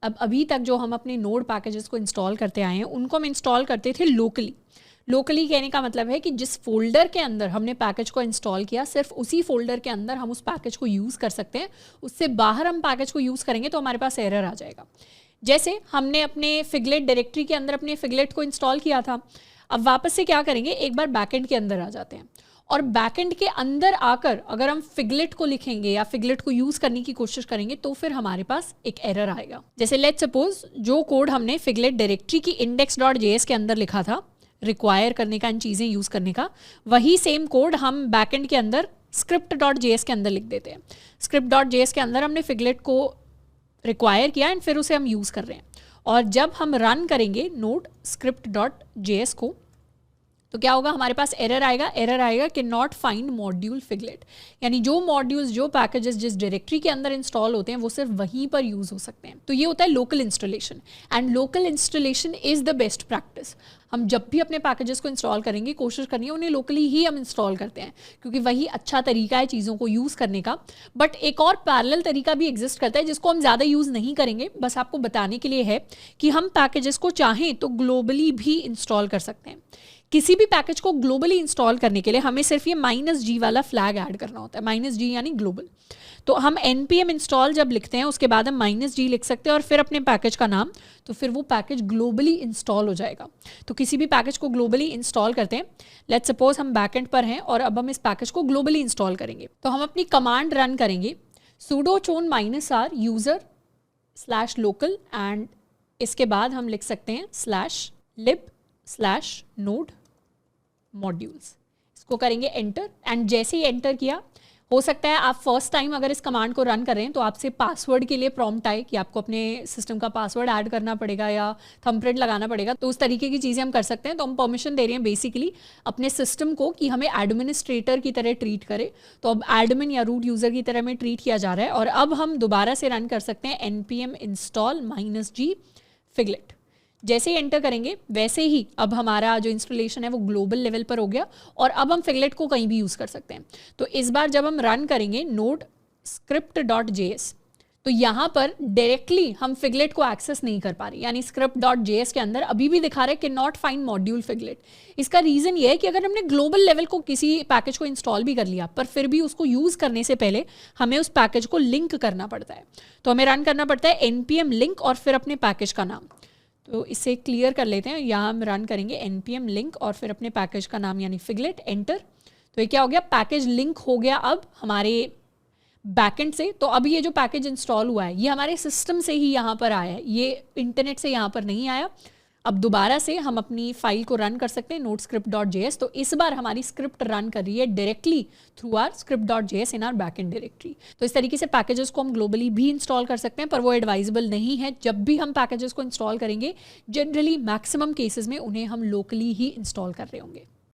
अब अभी तक जो हम अपने नोड पैकेजेस को इंस्टॉल करते आए हैं उनको हम इंस्टॉल करते थे लोकली। लोकली कहने का मतलब है कि जिस फोल्डर के अंदर हमने पैकेज को इंस्टॉल किया सिर्फ उसी फोल्डर के अंदर हम उस पैकेज को यूज़ कर सकते हैं, उससे बाहर हम पैकेज को यूज़ करेंगे तो हमारे पास एरर आ जाएगा। जैसे हमने अपने फिगलेट डायरेक्टरी के अंदर अपने फिगलेट को इंस्टॉल किया था, अब वापस से क्या करेंगे, एक बार बैकएंड के अंदर आ जाते हैं और बैकएंड के अंदर आकर अगर हम फिगलेट को लिखेंगे या फिगलेट को यूज़ करने की कोशिश करेंगे तो फिर हमारे पास एक एरर आएगा। जैसे लेट्स सपोज जो कोड हमने फिगलेट डायरेक्टरी की index.js के अंदर लिखा था रिक्वायर करने का, इन चीज़ें यूज़ करने का, वही सेम कोड हम बैकएंड के अंदर script.js के अंदर लिख देते हैं। script.js के अंदर हमने फिगलेट को रिक्वायर किया एंड फिर उसे हम यूज़ कर रहे हैं, और जब हम रन करेंगे नोड script.js को तो क्या होगा, हमारे पास एरर आएगा कि नॉट फाइंड मॉड्यूल फिगलेट, यानी जो मॉड्यूल्स जो पैकेजेस जिस डायरेक्टरी के अंदर इंस्टॉल होते हैं वो सिर्फ वहीं पर यूज़ हो सकते हैं। तो ये होता है local installation, and local installation is the best practice. हम जब भी अपने पैकेजेस को इंस्टॉल करेंगे कोशिश करनी है उन्हें लोकली ही हम इंस्टॉल करते हैं, क्योंकि वही अच्छा तरीका है चीज़ों को यूज़ करने का। बट एक और पैरेलल तरीका भी एग्जिस्ट करता है जिसको हम ज़्यादा यूज़ नहीं करेंगे, बस आपको बताने के लिए है कि हम पैकेजेस को चाहें तो ग्लोबली भी इंस्टॉल कर सकते हैं। किसी भी पैकेज को ग्लोबली इंस्टॉल करने के लिए हमें सिर्फ ये -g वाला फ्लैग ऐड करना होता है, -g यानी ग्लोबल। तो हम npm इंस्टॉल जब लिखते हैं उसके बाद हम -g लिख सकते हैं और फिर अपने पैकेज का नाम, तो फिर वो पैकेज ग्लोबली इंस्टॉल हो जाएगा। तो किसी भी पैकेज को ग्लोबली इंस्टॉल करते हैं, लेट्स सपोज हम बैकएंड पर हैं और अब हम इस पैकेज को ग्लोबली इंस्टॉल करेंगे, तो हम अपनी कमांड रन करेंगे sudo chown -r user/local and इसके बाद हम लिख सकते हैं /lib/node modules। इसको करेंगे एंटर, एंड जैसे ही एंटर किया, हो सकता है आप फर्स्ट टाइम अगर इस कमांड को रन कर रहे हैं तो आपसे पासवर्ड के लिए प्रॉम्प्ट आए कि आपको अपने सिस्टम का पासवर्ड ऐड करना पड़ेगा या थंबप्रिंट लगाना पड़ेगा, तो उस तरीके की चीज़ें हम कर सकते हैं। तो हम परमिशन दे रहे हैं बेसिकली अपने सिस्टम को कि हमें एडमिनिस्ट्रेटर की तरह ट्रीट करे, तो अब एडमिन या रूट यूज़र की तरह हमें ट्रीट किया जा रहा है। और अब हम दोबारा से रन कर सकते हैं npm install -g figlet। जैसे ही एंटर करेंगे वैसे ही अब हमारा जो इंस्टॉलेशन है वो ग्लोबल लेवल पर हो गया और अब हम फिगलेट को कहीं भी यूज़ कर सकते हैं। तो इस बार जब हम रन करेंगे नोड script.js, तो यहाँ पर डायरेक्टली हम फिगलेट को एक्सेस नहीं कर पा रहे, यानी script.js के अंदर अभी भी दिखा रहा है कि नॉट फाइंड मॉड्यूल फिगलेट। इसका रीज़न ये है कि अगर हमने ग्लोबल लेवल को किसी पैकेज को इंस्टॉल भी कर लिया पर फिर भी उसको यूज़ करने से पहले हमें उस पैकेज को लिंक करना पड़ता है, तो हमें रन करना पड़ता है npm लिंक और फिर अपने पैकेज का नाम। तो इसे क्लियर कर लेते हैं, यहाँ हम रन करेंगे npm लिंक और फिर अपने पैकेज का नाम यानी फिगलेट, एंटर। तो ये क्या हो गया, पैकेज लिंक हो गया अब हमारे बैकएंड से। तो अभी ये जो पैकेज इंस्टॉल हुआ है ये हमारे सिस्टम से ही यहाँ पर आया है, ये इंटरनेट से यहाँ पर नहीं आया। अब दोबारा से हम अपनी फाइल को रन कर सकते हैं नोड script.js। तो इस बार हमारी स्क्रिप्ट रन कर रही है directly through R script.js in R backend directory. तो इस तरीके से पैकेजेस को हम ग्लोबली भी इंस्टॉल कर सकते हैं, पर वो एडवाइजेबल नहीं है। जब भी हम पैकेजेस को इंस्टॉल करेंगे जनरली मैक्सिमम केसेस में उन्हें हम लोकली ही इंस्टॉल कर रहे होंगे।